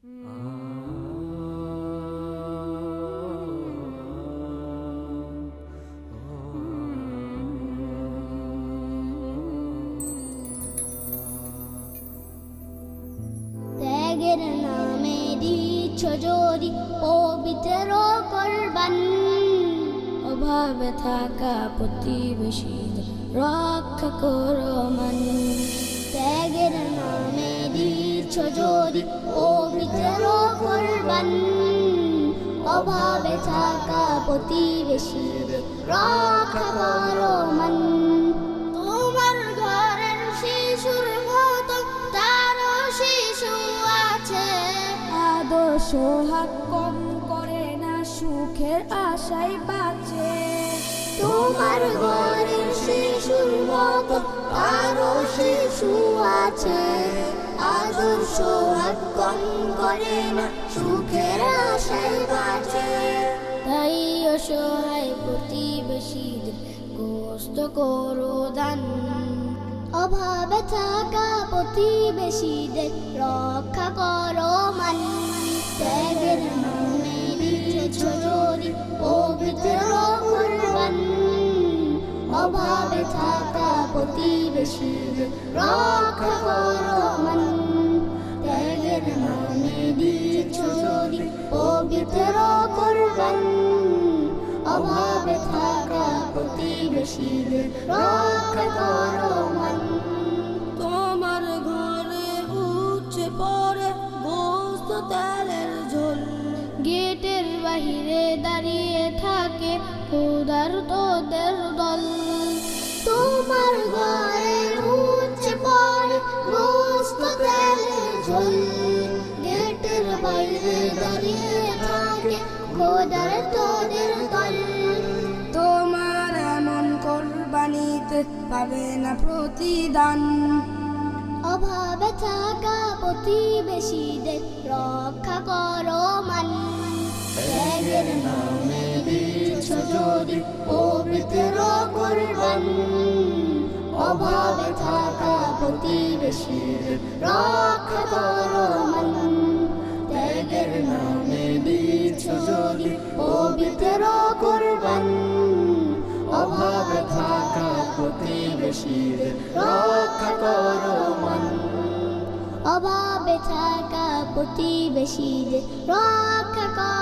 ত্যাগের নামে দিচ্ছ যদি পবিত্র কোরবান, অভাবে থাকা প্রতিবেশীদের রক্ষা করো মান। ত্যাগের নামে দিচ্ছ যদি পবিত্র কোরবান, অভাবে থাকা প্রতিবেশীদের রক্ষা করো মান। তোমার ঘরের শিশুর মতো তারও শিশু আছে, আদর্শ হাত কম করে না, সুখের আশায় বাঁচে। তোমার ঘরের শিশুর মতো তারও শিশু আছে, আদর্শ হাত কম করে না, সুখের আশায় বাঁচে। তাই অসহায় প্রতিবেশীদের গোস্ত করো দান, অভাবে থাকা প্রতিবেশীদের রক্ষা করো মান। ত্যাগের নামে দিচ্ছ যদি পবিত্র কোরবান, অভাবে থাকা প্রতিবেশীদের রক্ষা করো মান। ত্যাগের নামে দিচ্ছ যদি পবিত্র কোরবান, অভাবে থাকা প্রতিবেশীদের রক্ষা করো মান। তোমার ঘরে উঠছে পরে গোস্ত তেলের ঝোল, গেটের বাহিরে দাঁড়িয়ে থাকে ক্ষুধার্তদের দল। তোমার ঘরে উঠছে পরে গোস্ত তেলের ঝোল, গেটের বাইরে দাঁড়িয়ে থাকে ক্ষুধার্তদের দল। তোমার এমন কোরবানিতে পাবে না প্রতিদান, অভাবে থাকা প্রতিবেশীদের রক্ষা করো মান। ত্যাগের নামে দিচ্ছ যদি পবিত্র কোরবান, অভাবে থাকা প্রতিবেশীদের রক্ষা করো মান। ত্যাগের নামে দিচ্ছ যদি পবিত্র কোরবান, অভাবে থাকা প্রতিবেশীদের রক্ষা করো মান। অভাবে থাকা প্রতিবেশীদের রক্ষা করো।